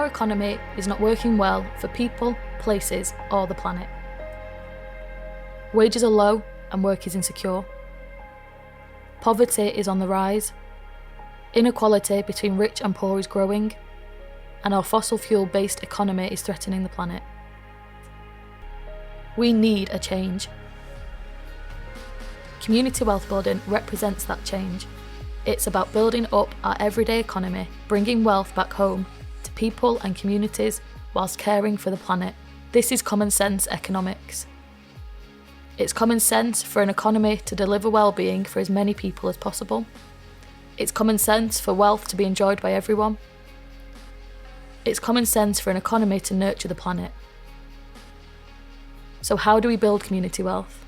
economy is not working well for people, places, or the planet. Wages are low and work is insecure. Poverty is on the rise. Inequality between rich and poor is growing. And our fossil fuel-based economy is threatening the planet. We need a change. Community wealth building represents that change. It's about building up our everyday economy, bringing wealth back home to people and communities whilst caring for the planet. This is common sense economics. It's common sense for an economy to deliver well-being for as many people as possible. It's common sense for wealth to be enjoyed by everyone. It's common sense for an economy to nurture the planet. So how do we build community wealth?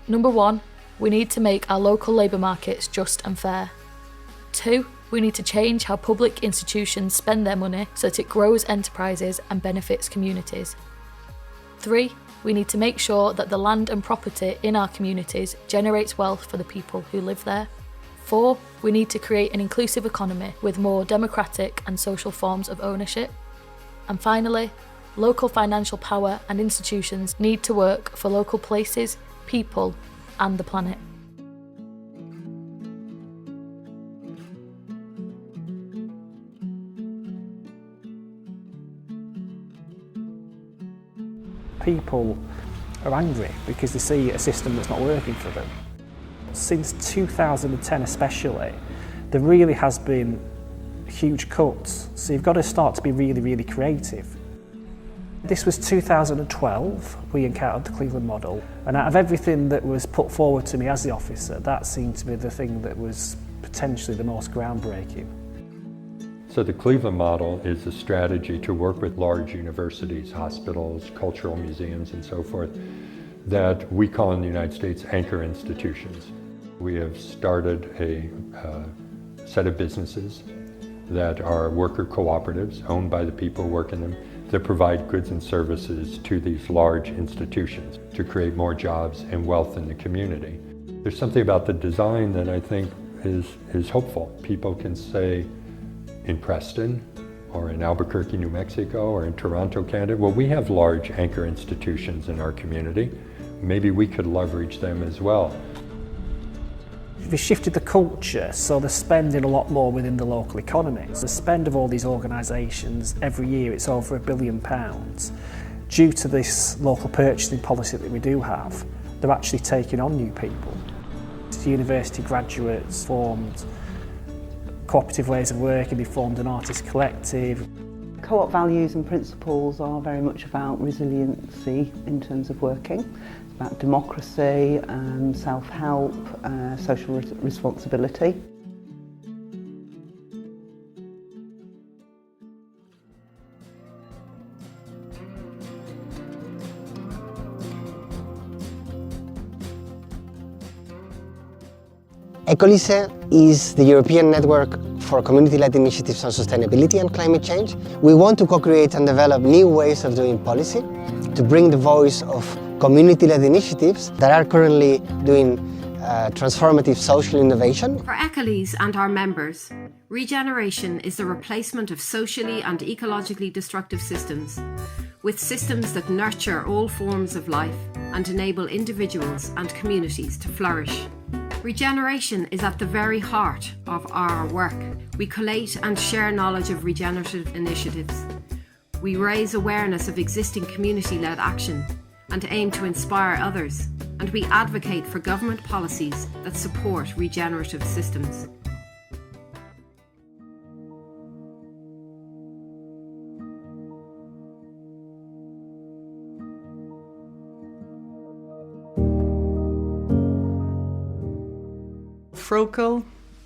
Number 1, we need to make our local labour markets just and fair. 2, we need to change how public institutions spend their money so that it grows enterprises and benefits communities. 3, we need to make sure that the land and property in our communities generates wealth for the people who live there. 4, we need to create an inclusive economy with more democratic and social forms of ownership. And finally, local financial power and institutions need to work for local places, people, and the planet. People are angry because they see a system that's not working for them. Since 2010 especially, there really has been huge cuts, so you've got to start to be really, really creative. This was 2012, we encountered the Cleveland model, and out of everything that was put forward to me as the officer, that seemed to be the thing that was potentially the most groundbreaking. So the Cleveland model is a strategy to work with large universities, hospitals, cultural museums, and so forth, that we call in the United States anchor institutions. We have started a set of businesses that are worker cooperatives owned by the people working them that provide goods and services to these large institutions to create more jobs and wealth in the community. There's something about the design that I think is hopeful. People can say in Preston or in Albuquerque, New Mexico, or in Toronto, Canada, well, we have large anchor institutions in our community. Maybe we could leverage them as well. We shifted the culture, so they're spending a lot more within the local economy. The spend of all these organisations every year, it's over £1 billion. Due to this local purchasing policy that we do have, they're actually taking on new people. The university graduates formed cooperative ways of working, they formed an artist collective. Co-op values and principles are very much about resiliency in terms of working, about democracy, self-help, social responsibility. EcoLEE is the European network for community-led initiatives on sustainability and climate change. We want to co-create and develop new ways of doing policy to bring the voice of community-led initiatives that are currently doing transformative social innovation. For EcoLEE and our members, regeneration is the replacement of socially and ecologically destructive systems with systems that nurture all forms of life and enable individuals and communities to flourish. Regeneration is at the very heart of our work. We collate and share knowledge of regenerative initiatives. We raise awareness of existing community-led action and aim to inspire others. And we advocate for government policies that support regenerative systems. Frocal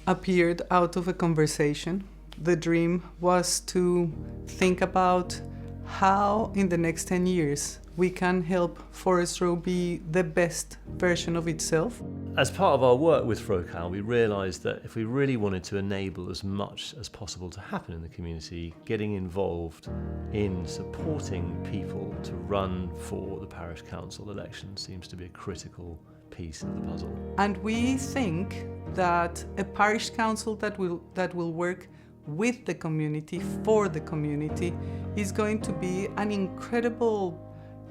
appeared out of a conversation. The dream was to think about how in the next 10 years we can help Forest Row be the best version of itself. As part of our work with Frocal, we realised that if we really wanted to enable as much as possible to happen in the community, getting involved in supporting people to run for the parish council election seems to be a critical piece of the puzzle. And we think that a parish council that will work with the community, for the community, is going to be an incredible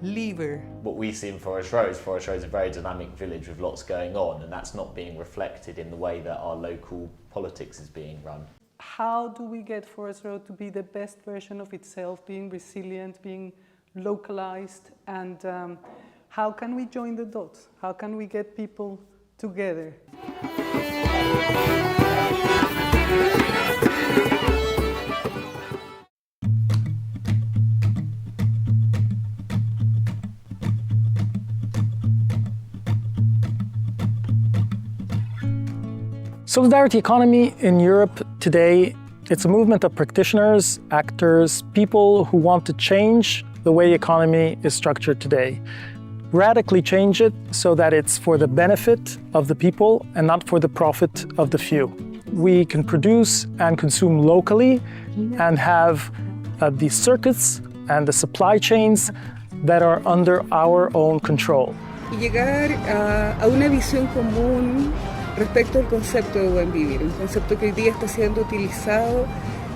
lever. What we see in Forest Row is a very dynamic village with lots going on, and that's not being reflected in the way that our local politics is being run. How do we get Forest Row to be the best version of itself, being resilient, being localized, and how can we join the dots? How can we get people together? Solidarity economy in Europe today, it's a movement of practitioners, actors, people who want to change the way the economy is structured today. Radically change it so that it's for the benefit of the people and not for the profit of the few. We can produce and consume locally and have the circuits and the supply chains that are under our own control. Y llegar a una visión común respecto al concepto de buen vivir, un concepto que hoy día está siendo utilizado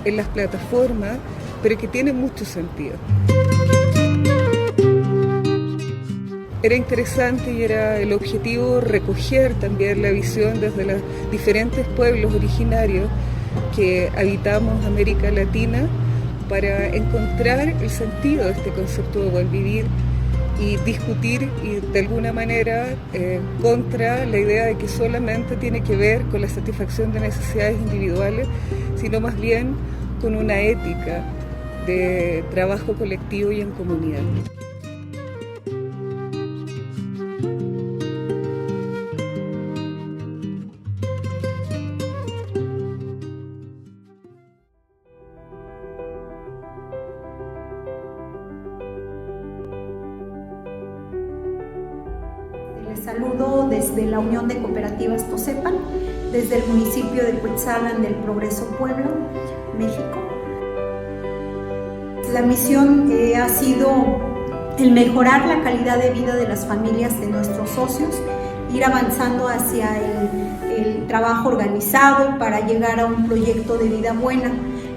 en las plataformas, pero que tiene mucho sentido. Era interesante y era el objetivo recoger también la visión desde los diferentes pueblos originarios que habitamos América Latina para encontrar el sentido de este concepto de buen vivir y discutir y de alguna manera contra la idea de que solamente tiene que ver con la satisfacción de necesidades individuales, sino más bien con una ética de trabajo colectivo y en comunidad. Les saludo desde la Unión de Cooperativas Tosepan, desde el municipio de Cuetzalan del Progreso, Puebla, México. La misión ha sido el mejorar la calidad de vida de las familias de nuestros socios, ir avanzando hacia el trabajo organizado para llegar a un proyecto de vida buena.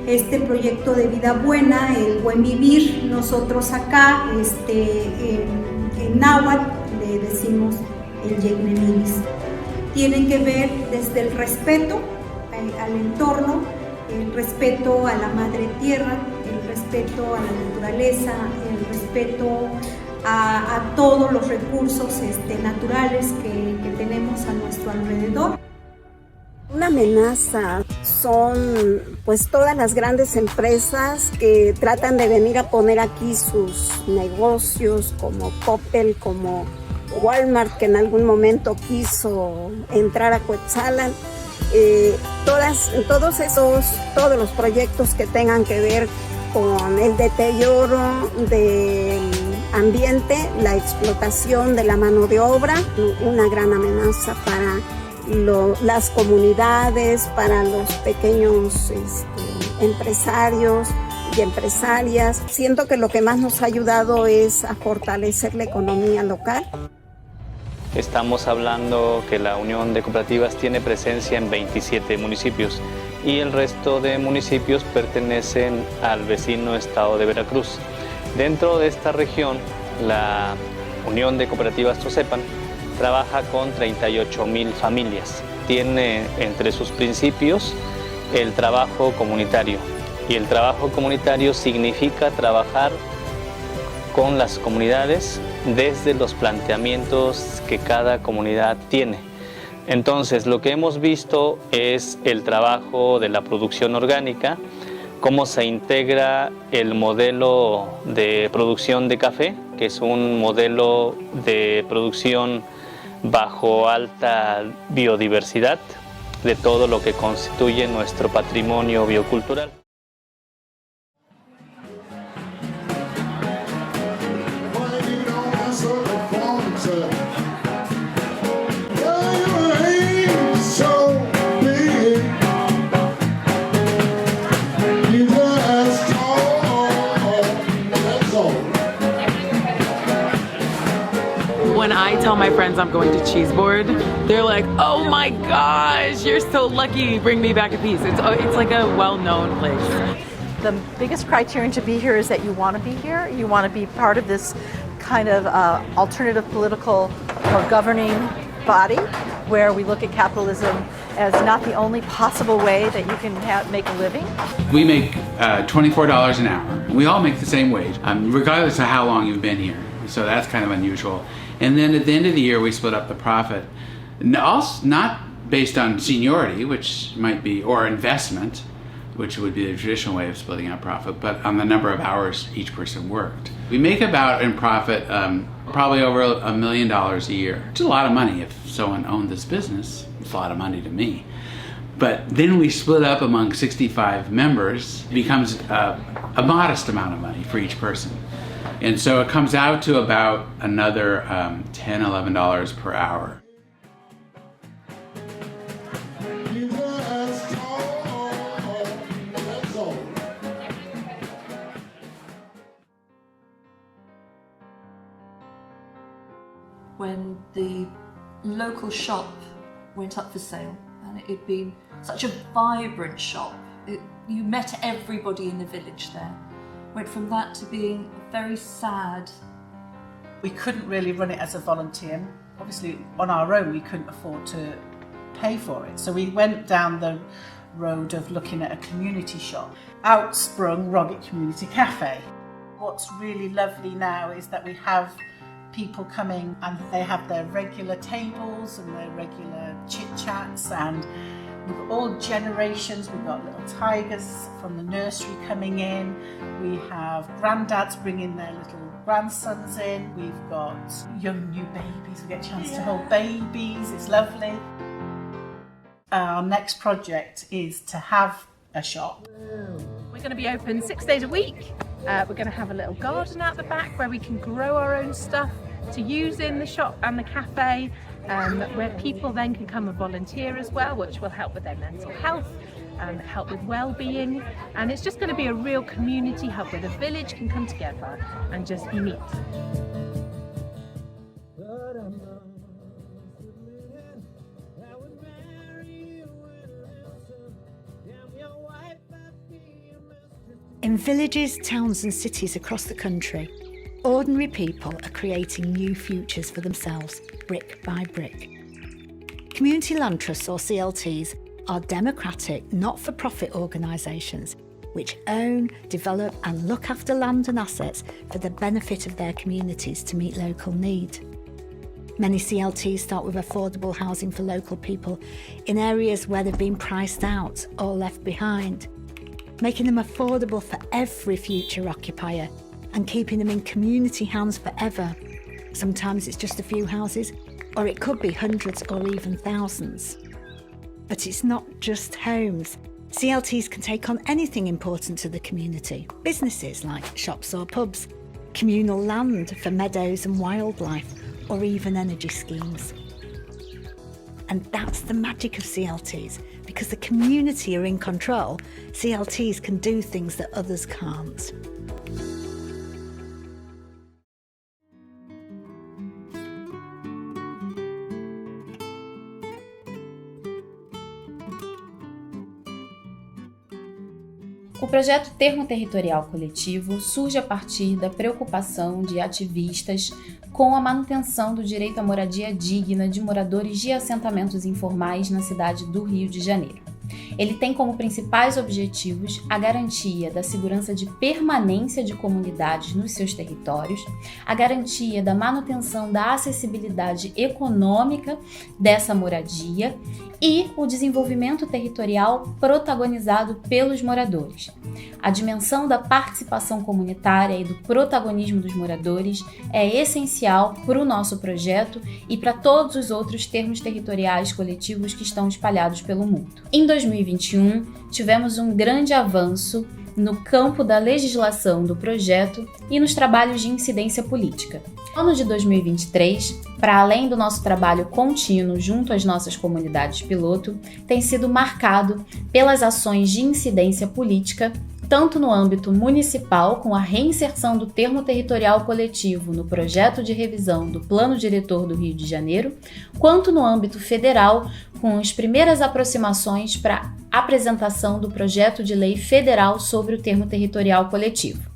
Este proyecto de vida buena, el buen vivir, nosotros acá en náhuatl le decimos el Yegnemilis. Tienen que ver desde el respeto al entorno, el respeto a la madre tierra, el respeto a la naturaleza, el respeto a todos los recursos naturales que tenemos a nuestro alrededor. Una amenaza son pues todas las grandes empresas que tratan de venir a poner aquí sus negocios, como Coppel, como Walmart, que en algún momento quiso entrar a Cuetzalan. Todos los proyectos que tengan que ver con el deterioro del ambiente, la explotación de la mano de obra, una gran amenaza para las comunidades, para los pequeños empresarios y empresarias. Siento que lo que más nos ha ayudado es a fortalecer la economía local. Estamos hablando que la Unión de Cooperativas tiene presencia en 27 municipios y el resto de municipios pertenecen al vecino estado de Veracruz. Dentro de esta región, la Unión de Cooperativas Tosepan trabaja con 38,000 familias. Tiene entre sus principios el trabajo comunitario. Y el trabajo comunitario significa trabajar con las comunidades desde los planteamientos que cada comunidad tiene. Entonces, lo que hemos visto es el trabajo de la producción orgánica, cómo se integra el modelo de producción de café, que es un modelo de producción bajo alta biodiversidad de todo lo que constituye nuestro patrimonio biocultural. When I tell my friends I'm going to Cheeseboard, they're like, oh my gosh, you're so lucky, bring me back a piece. It's like a well-known place. The biggest criterion to be here is that you want to be here. You want to be part of this kind of alternative political or governing body where we look at capitalism as not the only possible way that you can make a living. We make $24 an hour. We all make the same wage, regardless of how long you've been here. So that's kind of unusual. And then at the end of the year, we split up the profit. Not based on seniority, which might be, or investment, which would be the traditional way of splitting up profit, but on the number of hours each person worked. We make about in profit probably over $1 million a year. It's a lot of money if someone owned this business. It's a lot of money to me. But then we split up among 65 members. It becomes a modest amount of money for each person. And so it comes out to about another $10, $11 per hour. When the local shop went up for sale, and it had been such a vibrant shop, you met everybody in the village there. Went from that to being very sad. We couldn't really run it as a volunteer. Obviously, on our own, we couldn't afford to pay for it. So we went down the road of looking at a community shop. Out sprung Raguet Community Cafe. What's really lovely now is that we have people coming and they have their regular tables and their regular chit-chats, and we've got all generations. We've got little tigers from the nursery coming in. We have granddads bringing their little grandsons in. We've got young new babies. We get a chance to hold babies. It's lovely. Our next project is to have a shop. We're going to be open 6 days a week. We're going to have a little garden out the back where we can grow our own stuff to use in the shop and the cafe, where people then can come and volunteer as well, which will help with their mental health and help with well-being. And it's just going to be a real community hub where the village can come together and just meet. In villages, towns and cities across the country, ordinary people are creating new futures for themselves, brick by brick. Community land trusts, or CLTs, are democratic, not-for-profit organisations which own, develop and look after land and assets for the benefit of their communities to meet local need. Many CLTs start with affordable housing for local people in areas where they've been priced out or left behind, making them affordable for every future occupier and keeping them in community hands forever. Sometimes it's just a few houses, or it could be hundreds or even thousands. But it's not just homes. CLTs can take on anything important to the community. Businesses like shops or pubs, communal land for meadows and wildlife, or even energy schemes. And that's the magic of CLTs. Because the community are in control, CLTs can do things that others can't. O projeto Termo Territorial Coletivo surge a partir da preocupação de ativistas com a manutenção do direito à moradia digna de moradores de assentamentos informais na cidade do Rio de Janeiro. Ele tem como principais objetivos a garantia da segurança de permanência de comunidades nos seus territórios, a garantia da manutenção da acessibilidade econômica dessa moradia e o desenvolvimento territorial protagonizado pelos moradores. A dimensão da participação comunitária e do protagonismo dos moradores é essencial para o nosso projeto e para todos os outros termos territoriais coletivos que estão espalhados pelo mundo. Em 2021, tivemos um grande avanço no campo da legislação do projeto e nos trabalhos de incidência política. No ano de 2023, para além do nosso trabalho contínuo junto às nossas comunidades piloto, tem sido marcado pelas ações de incidência política tanto no âmbito municipal, com a reinserção do termo territorial coletivo no projeto de revisão do Plano Diretor do Rio de Janeiro, quanto no âmbito federal, com as primeiras aproximações para a apresentação do projeto de lei federal sobre o termo territorial coletivo.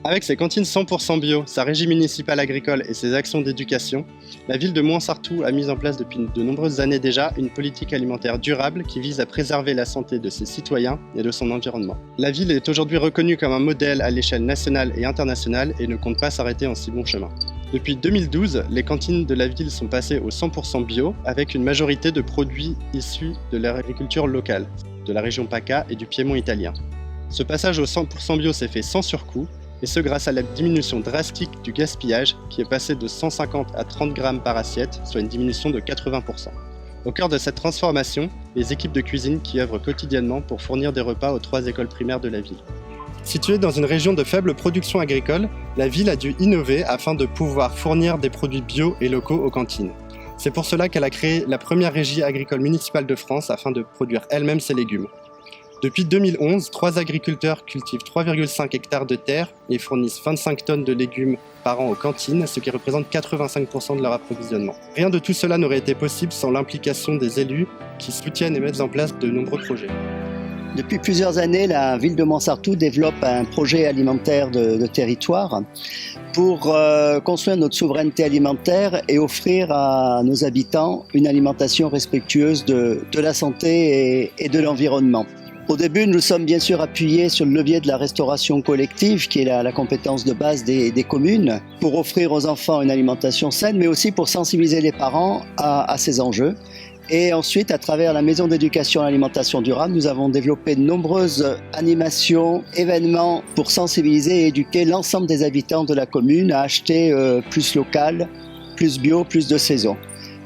Avec ses cantines 100% bio, sa régie municipale agricole et ses actions d'éducation, la ville de Mouansartou a mis en place depuis de nombreuses années déjà une politique alimentaire durable qui vise à préserver la santé de ses citoyens et de son environnement. La ville est aujourd'hui reconnue comme un modèle à l'échelle nationale et internationale et ne compte pas s'arrêter en si bon chemin. Depuis 2012, les cantines de la ville sont passées au 100% bio avec une majorité de produits issus de l'agriculture locale, de la région PACA et du Piémont italien. Ce passage au 100% bio s'est fait sans surcoût, et ce grâce à la diminution drastique du gaspillage qui est passé de 150 à 30 grammes par assiette, soit une diminution de 80%. Au cœur de cette transformation, les équipes de cuisine qui œuvrent quotidiennement pour fournir des repas aux 3 écoles primaires de la ville. Située dans une région de faible production agricole, la ville a dû innover afin de pouvoir fournir des produits bio et locaux aux cantines. C'est pour cela qu'elle a créé la première régie agricole municipale de France afin de produire elle-même ses légumes. Depuis 2011, 3 agriculteurs cultivent 3,5 hectares de terre et fournissent 25 tonnes de légumes par an aux cantines, ce qui représente 85% de leur approvisionnement. Rien de tout cela n'aurait été possible sans l'implication des élus qui soutiennent et mettent en place de nombreux projets. Depuis plusieurs années, la ville de Mouansartou développe un projet alimentaire de territoire pour construire notre souveraineté alimentaire et offrir à nos habitants une alimentation respectueuse de la santé et de l'environnement. Au début, nous sommes bien sûr appuyés sur le levier de la restauration collective, qui est la compétence de base des communes, pour offrir aux enfants une alimentation saine, mais aussi pour sensibiliser les parents à ces enjeux. Et ensuite, à travers la maison d'éducation à l'alimentation durable, nous avons développé de nombreuses animations, événements pour sensibiliser et éduquer l'ensemble des habitants de la commune à acheter plus local, plus bio, plus de saison.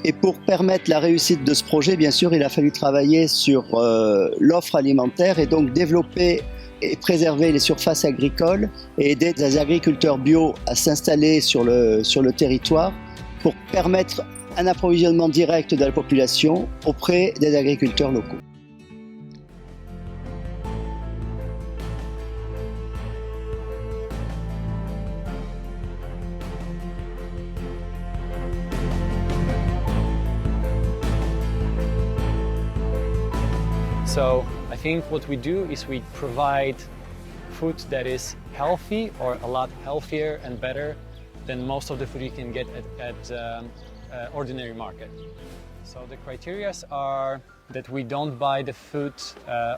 Et pour permettre la réussite de ce projet, bien sûr, il a fallu travailler sur l'offre alimentaire et donc développer et préserver les surfaces agricoles et aider les agriculteurs bio à s'installer sur le territoire pour permettre un approvisionnement direct de la population auprès des agriculteurs locaux. So I think what we do is we provide food that is healthy or a lot healthier and better than most of the food you can get at ordinary market. So the criteria are that we don't buy the food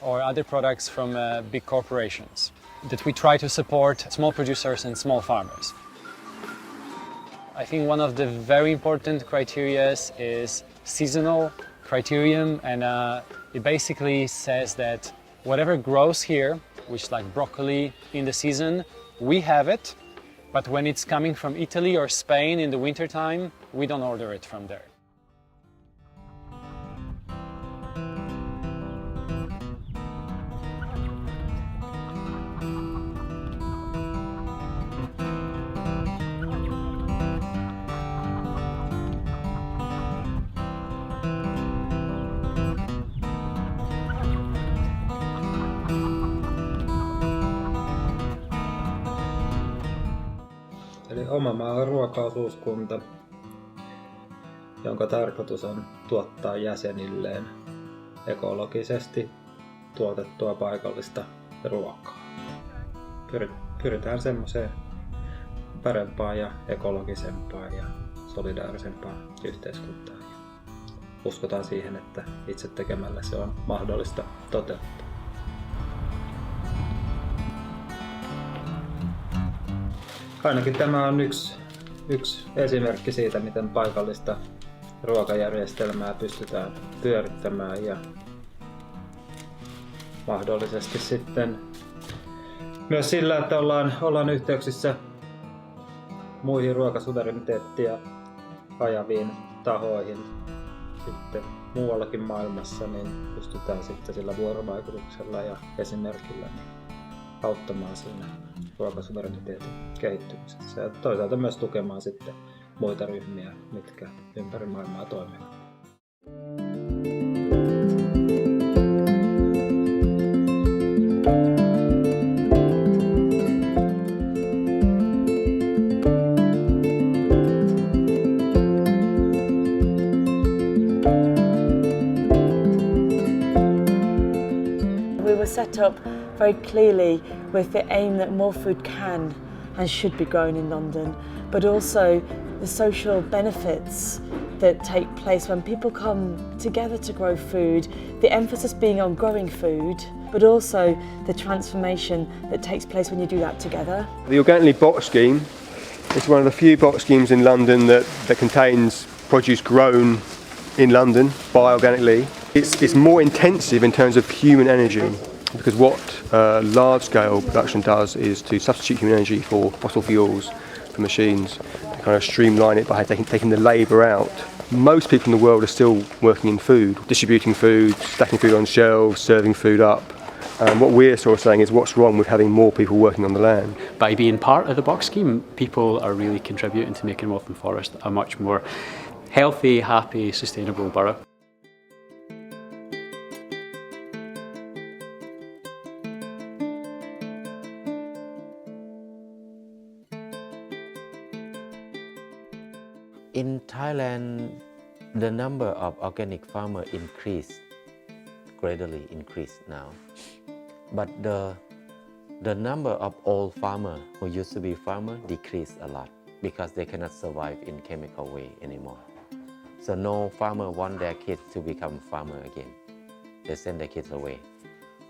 or other products from big corporations, that we try to support small producers and small farmers. I think one of the very important criteria is seasonal criterion, and it basically says that whatever grows here, which like broccoli in the season, we have it, but when it's coming from Italy or Spain in the wintertime, we don't order it from there. Eli Oma maa ruokaosuuskunta, jonka tarkoitus on tuottaa jäsenilleen ekologisesti tuotettua paikallista ruokaa. Pyritään semmoiseen parempaan ja ekologisempaan ja solidaarisempaan yhteiskuntaan. Uskotaan siihen, että itse tekemällä se on mahdollista toteuttaa. Ainakin tämä on yksi esimerkki siitä, miten paikallista ruokajärjestelmää pystytään pyörittämään ja mahdollisesti sitten myös sillä, että ollaan yhteyksissä muihin ruokasuvereniteettia ajaviin tahoihin, sitten muuallakin maailmassa, niin pystytään sitten sillä vuorovaikutuksella ja esimerkillä auttamaan siinä ruokasuvereniteetin kehittymisessä ja toisaalta myös tukemaan sitten muita ryhmiä, mitkä ympäri maailmaa toimivat. Set up very clearly with the aim that more food can and should be grown in London, but also the social benefits that take place when people come together to grow food, the emphasis being on growing food, but also the transformation that takes place when you do that together. The Organic Lead box scheme is one of the few box schemes in London that contains produce grown in London by Organic Lead. It's more intensive in terms of human energy, because what large-scale production does is to substitute human energy for fossil fuels, for machines, to kind of streamline it by taking the labour out. Most people in the world are still working in food, distributing food, stacking food on shelves, serving food up. And what we're sort of saying is what's wrong with having more people working on the land. By being part of the box scheme, people are really contributing to making Waltham Forest a much more healthy, happy, sustainable borough. In Thailand, the number of organic farmers gradually increased now. But the number of old farmers who used to be farmers decreased a lot because they cannot survive in chemical way anymore. So no farmer want their kids to become farmer again. They send their kids away.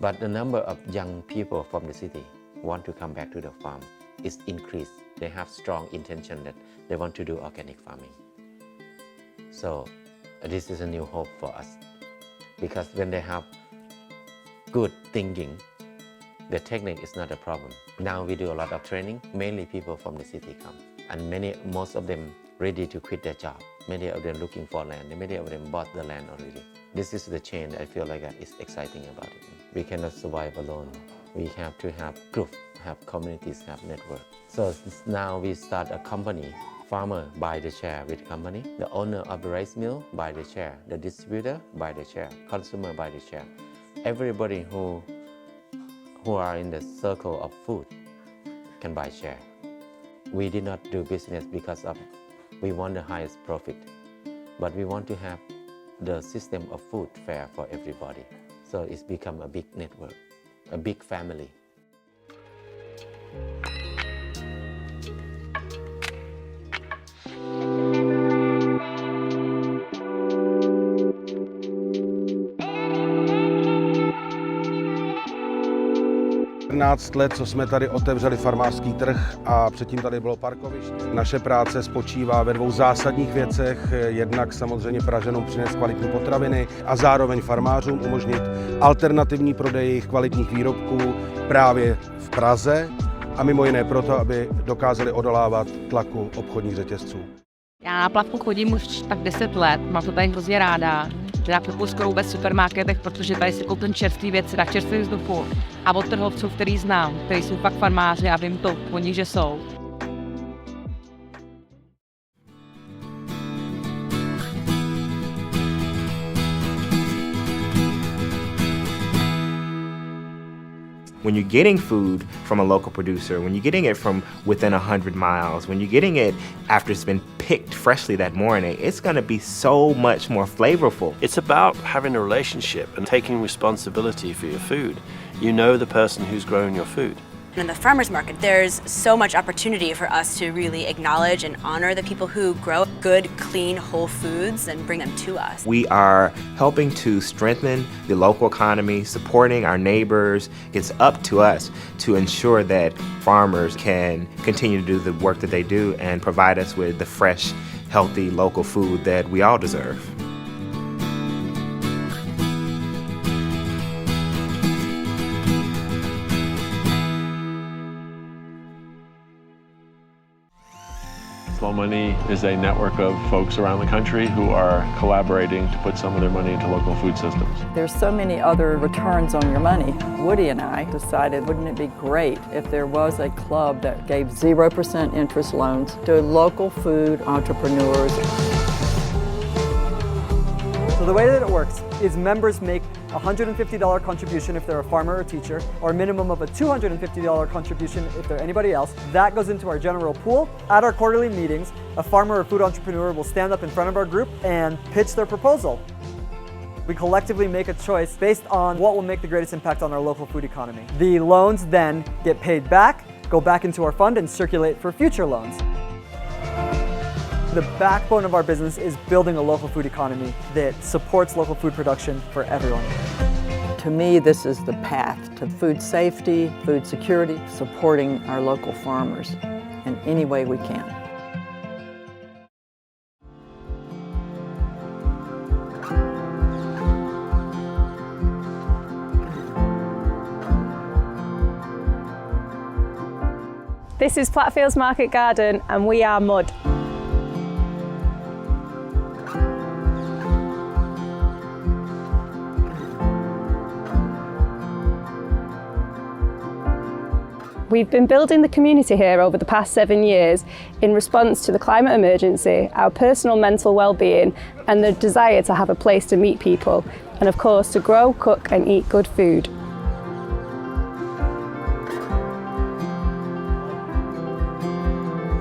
But the number of young people from the city want to come back to the farm is increased. They have strong intention that they want to do organic farming. So this is a new hope for us, because when they have good thinking, the technique is not a problem. Now we do a lot of training, mainly people from the city come, and most of them ready to quit their job. Many of them looking for land, and many of them bought the land already. This is the change I feel like is exciting about it. We cannot survive alone. We have to have groups, have communities, have network. So now we start a company. Farmer buy the share with the company. The owner of the rice mill buy the share. The distributor buy the share. Consumer buy the share. Everybody who are in the circle of food can buy share. We did not do business because we want the highest profit, but we want to have the system of food fair for everybody. So it's become a big network, a big family. Let, co jsme tady otevřeli farmářský trh a předtím tady bylo parkoviště. Naše práce spočívá ve dvou zásadních věcech. Jednak samozřejmě Pražanům přinést kvalitní potraviny a zároveň farmářům umožnit alternativní prodej jejich kvalitních výrobků právě v Praze a mimo jiné proto, aby dokázali odolávat tlaku obchodních řetězců. Já na plavku chodím už tak 10 let, mám to tady hrozně ráda. Já kupuji skoro vůbec v supermarketech, protože tady si koupím čerstvé věci na čerstvém vzduchu. A od trhovců, který znám, který jsou pak farmáři a vím to po nich, že jsou. When you're getting food from a local producer, when you're getting it from within 100 miles, when you're getting it after it's been picked freshly that morning, it's going to be so much more flavorful. It's about having a relationship and taking responsibility for your food. You know the person who's growing your food. In the farmers market, there's so much opportunity for us to really acknowledge and honor the people who grow good, clean, whole foods and bring them to us. We are helping to strengthen the local economy, supporting our neighbors. It's up to us to ensure that farmers can continue to do the work that they do and provide us with the fresh, healthy, local food that we all deserve. Money is a network of folks around the country who are collaborating to put some of their money into local food systems. There's so many other returns on your money. Woody and I decided, wouldn't it be great if there was a club that gave 0% interest loans to local food entrepreneurs? So the way that it works is members make a $150 contribution if they're a farmer or teacher, or a minimum of a $250 contribution if they're anybody else. That goes into our general pool. At our quarterly meetings, a farmer or food entrepreneur will stand up in front of our group and pitch their proposal. We collectively make a choice based on what will make the greatest impact on our local food economy. The loans then get paid back, go back into our fund, and circulate for future loans. The backbone of our business is building a local food economy that supports local food production for everyone. To me, this is the path to food safety, food security, supporting our local farmers in any way we can. This is Plattfields Market Garden and we are mud. We've been building the community here over the past 7 years in response to the climate emergency, our personal mental well-being and the desire to have a place to meet people and of course to grow, cook and eat good food.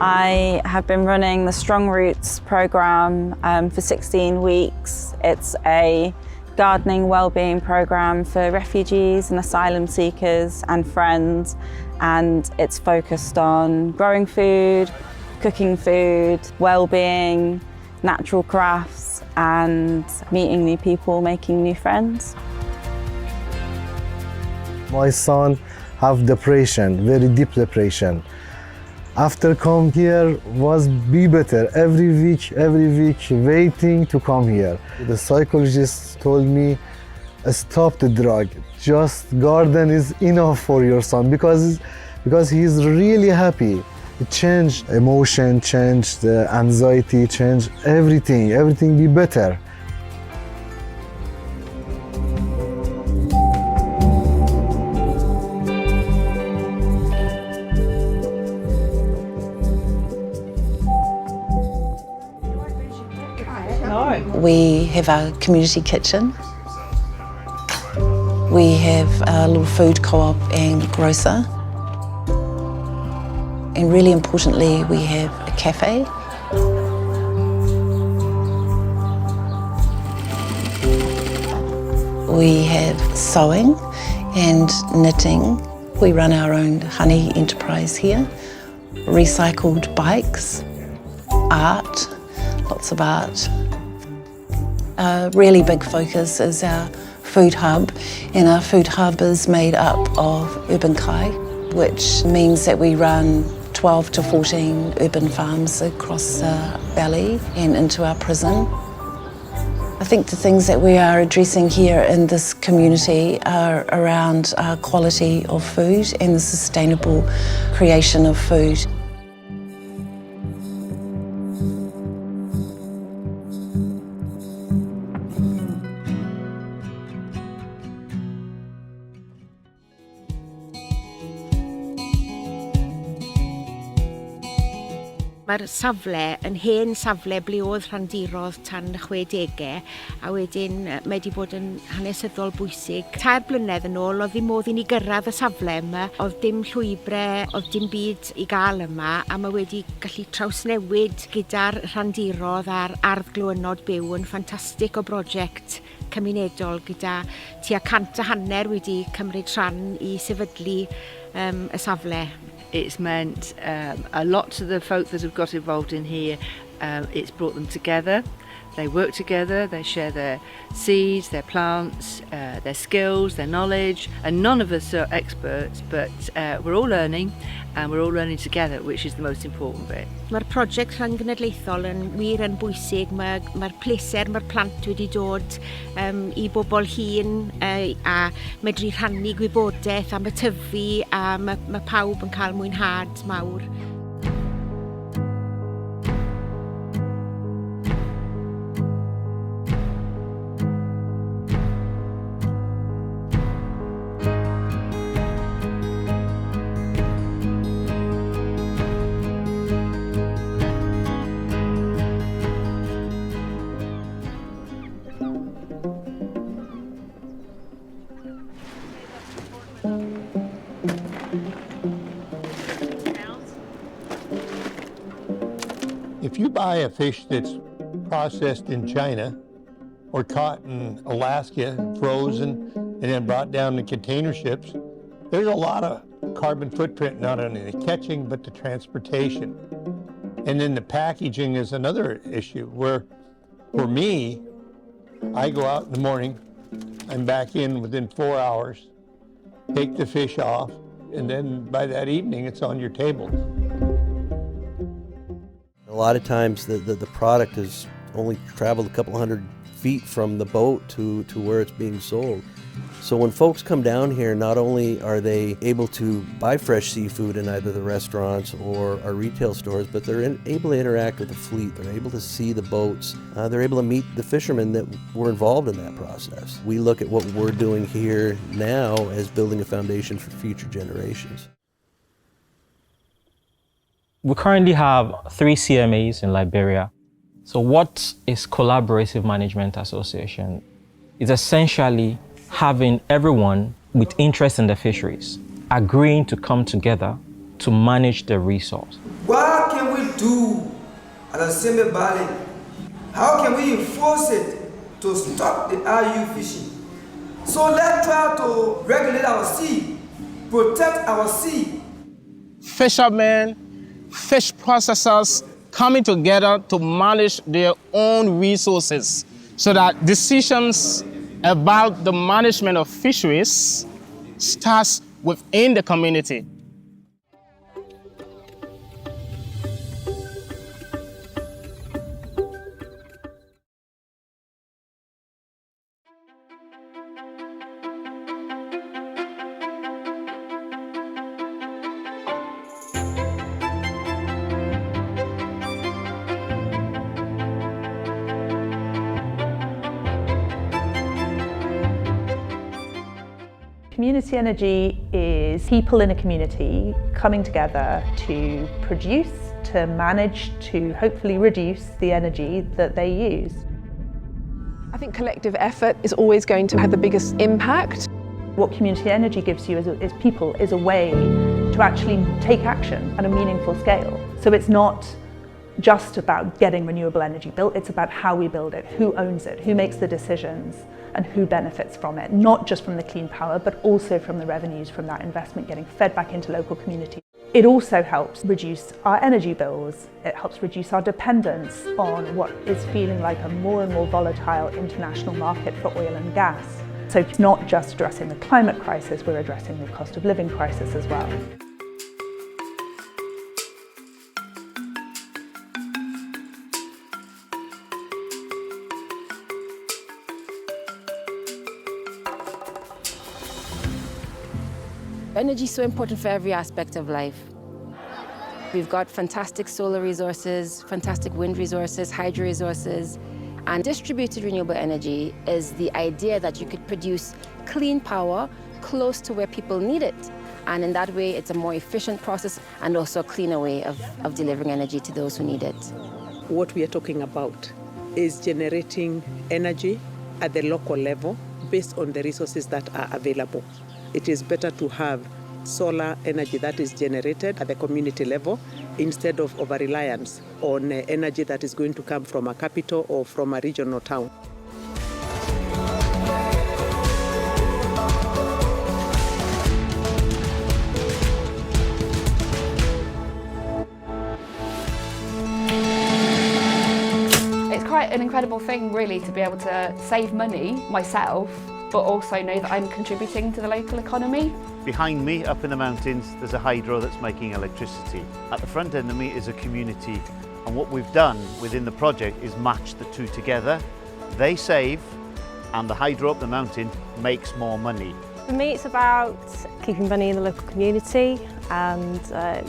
I have been running the Strong Roots programme for 16 weeks. It's a gardening wellbeing programme for refugees and asylum seekers and friends, and it's focused on growing food, cooking food, well-being, natural crafts and meeting new people, making new friends. My son have depression, very deep depression. After come here was be better every week waiting to come here. The psychologist told me stop the drug, just garden is enough for your son because he's really happy. It changed emotion, changed the anxiety, changed everything be better. We have a community kitchen. We have a little food co-op and grocer. And really importantly, we have a cafe. We have sewing and knitting. We run our own honey enterprise here. Recycled bikes, art, lots of art. A really big focus is our food hub, and our food hub is made up of urban kai, which means that we run 12 to 14 urban farms across the valley and into our prison. I think the things that we are addressing here in this community are around quality of food and the sustainable creation of food. Mae'r safle yn hen safle ble oedd rhandirodd tan y 60au a wedyn mae wedi bod yn hanesyddol bwysig. 3 blynedd yn ôl oedd ddim modd i ni gyrraedd y safle yma, oedd dim llwybrau, oedd dim byd i gael yma a mae wedi gallu trawsnewid gyda'r rhandirodd a'r ardd glywynod byw yn ffantastig o brosiect cymunedol gyda tua 150 wedi cymryd rhan I sefydlu y safle. It's meant a lot to the folk that have got involved in here. It's brought them together. They work together, they share their seeds, their plants, their skills, their knowledge, and none of us are experts, but we're all learning, and we're all learning together, which is the most important bit. Mae'r prosiect rhynggenedlaethol yn wir yn bwysig. Mae'r pleser mae'r plant wedi dod I bobl hŷn a medru rhannu gwybodaeth am y tyfu a mae pawb yn cael mwynhad mawr. If you buy a fish that's processed in China or caught in Alaska, frozen, and then brought down in container ships, there's a lot of carbon footprint, not only the catching, but the transportation. And then the packaging is another issue where, for me, I go out in the morning, I'm back in within 4 hours, take the fish off, and then by that evening, it's on your table. A lot of times the product has only traveled a couple hundred feet from the boat to where it's being sold. So when folks come down here, not only are they able to buy fresh seafood in either the restaurants or our retail stores, but they're able to interact with the fleet. They're able to see the boats. They're able to meet the fishermen that were involved in that process. We look at what we're doing here now as building a foundation for future generations. We currently have 3 CMAs in Liberia. So what is Collaborative Management Association? It's essentially having everyone with interest in the fisheries agreeing to come together to manage the resource. What can we do at the Sembe Valley? How can we enforce it to stop the IU fishing? So let's try to regulate our sea, protect our sea. Fishermen, fish processors coming together to manage their own resources so that decisions about the management of fisheries starts within the community. Community energy is people in a community coming together to produce, to manage, to hopefully reduce the energy that they use. I think collective effort is always going to have the biggest impact. What community energy gives you is people, is a way to actually take action at a meaningful scale. So it's not just about getting renewable energy built, it's about how we build it, who owns it, who makes the decisions, and who benefits from it, not just from the clean power, but also from the revenues from that investment getting fed back into local communities. It also helps reduce our energy bills. It helps reduce our dependence on what is feeling like a more and more volatile international market for oil and gas. So it's not just addressing the climate crisis, we're addressing the cost of living crisis as well. Energy is so important for every aspect of life. We've got fantastic solar resources, fantastic wind resources, hydro resources, and distributed renewable energy is the idea that you could produce clean power close to where people need it. And in that way, it's a more efficient process and also a cleaner way of delivering energy to those who need it. What we are talking about is generating energy at the local level based on the resources that are available. It is better to have solar energy that is generated at the community level instead of over-reliance on energy that is going to come from a capital or from a regional town. It's quite an incredible thing really to be able to save money myself, but also know that I'm contributing to the local economy. Behind me, up in the mountains, there's a hydro that's making electricity. At the front end of me is a community, and what we've done within the project is match the two together. They save, and the hydro up the mountain makes more money. For me, it's about keeping money in the local community and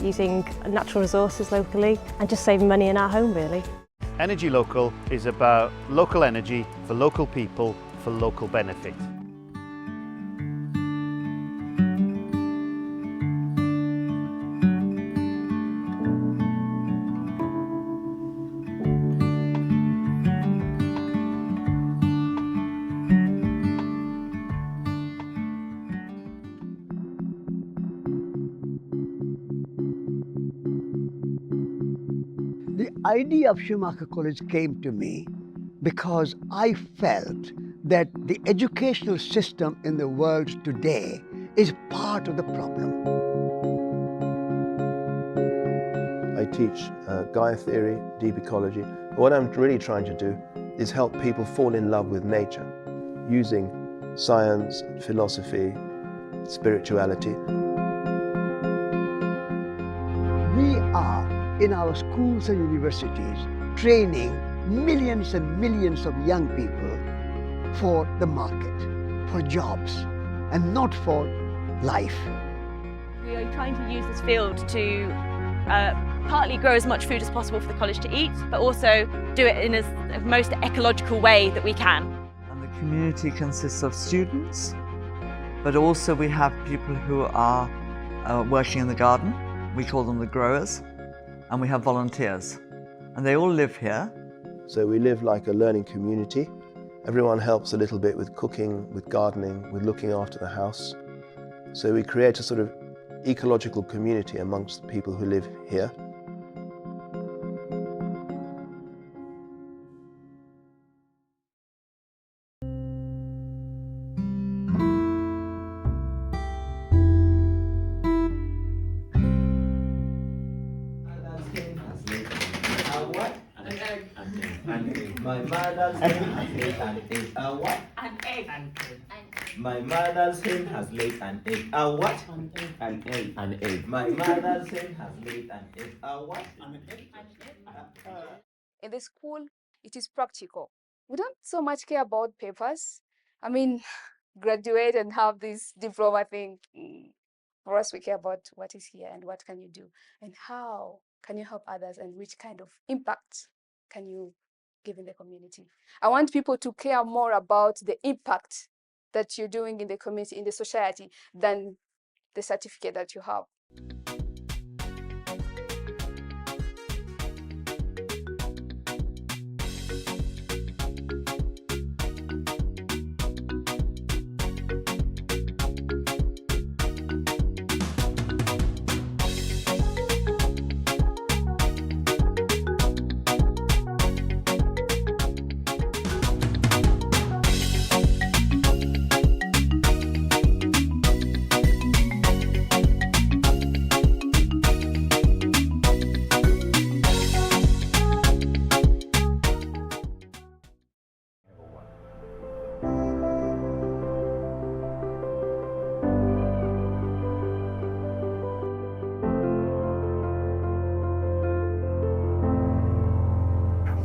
using natural resources locally and just saving money in our home, really. Energy Local is about local energy for local people for local benefit. The idea of Schumacher College came to me because I felt that the educational system in the world today is part of the problem. I teach Gaia theory, deep ecology. What I'm really trying to do is help people fall in love with nature using science, philosophy, spirituality. We are, in our schools and universities, training millions and millions of young people for the market, for jobs, and not for life. We are trying to use this field to partly grow as much food as possible for the college to eat, but also do it in the most ecological way that we can. And the community consists of students, but also we have people who are working in the garden. We call them the growers, and we have volunteers, and they all live here. So we live like a learning community. Everyone helps a little bit with cooking, with gardening, with looking after the house. So we create a sort of ecological community amongst the people who live here. My mother's hen has laid an egg. A what? An egg. My mother's hen has laid an egg. A what? An egg. An egg. My mother's hen has laid an egg. A what? An egg. In the school, it is practical. We don't so much care about papers. I mean, graduate and have this diploma thing. For us, we care about what is here and what can you do and how can you help others and which kind of impact can you give in the community. I want people to care more about the impact that you're doing in the community, in the society, than the certificate that you have.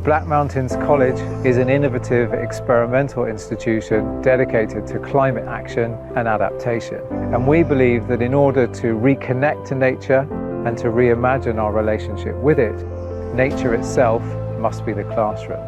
Black Mountains College is an innovative experimental institution dedicated to climate action and adaptation. And we believe that in order to reconnect to nature and to reimagine our relationship with it, nature itself must be the classroom.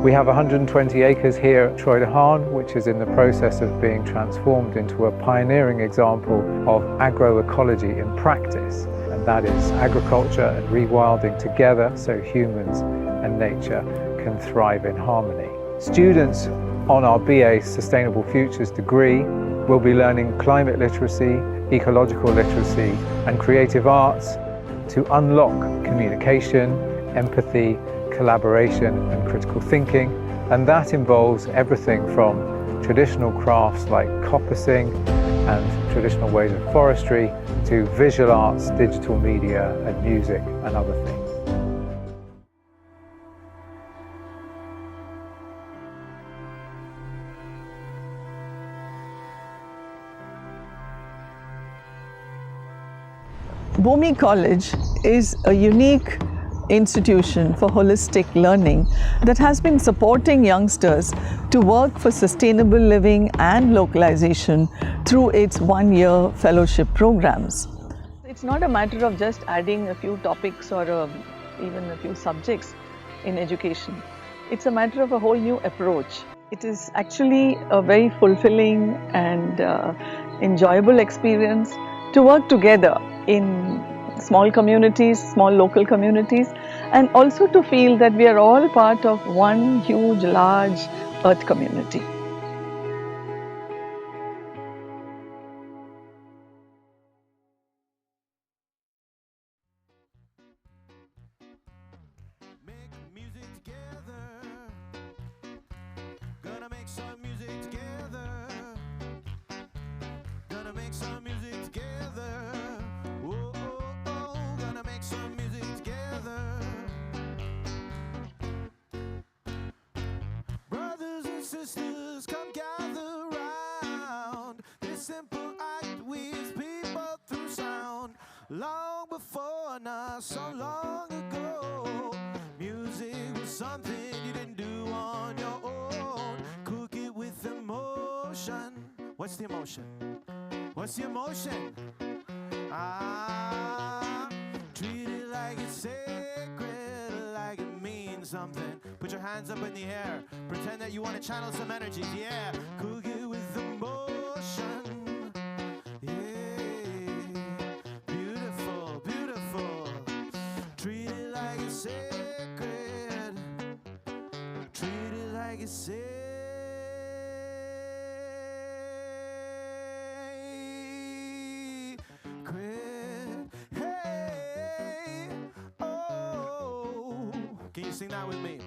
We have 120 acres here at Troy de Haan, which is in the process of being transformed into a pioneering example of agroecology in practice. And that is agriculture and rewilding together so humans and nature can thrive in harmony. Students on our BA Sustainable Futures degree will be learning climate literacy, ecological literacy and creative arts to unlock communication, empathy, collaboration and critical thinking, and that involves everything from traditional crafts like coppicing and traditional ways of forestry to visual arts, digital media and music and other things. Bhumi College is a unique institution for holistic learning that has been supporting youngsters to work for sustainable living and localization through its one-year fellowship programs. It's not a matter of just adding a few topics or even a few subjects in education. It's a matter of a whole new approach. It is actually a very fulfilling and enjoyable experience to work together in small communities, small local communities, and also to feel that we are all part of one huge, large earth community. make some music together. Oh, oh, oh, gonna make some music together. Brothers and sisters, come gather round. This simple act weaves people through sound. Long before, not so long ago, music was something you didn't do on your own. Cook it with emotion. What's the emotion? What's the emotion? Treat it like it's sacred, like it means something. Put your hands up in the air. Pretend that you want to channel some energies. Yeah, cook it with emotion. Yeah, beautiful, beautiful. Treat it like it's sacred. Treat it like it's sacred. Hey, oh. Can you sing that with me?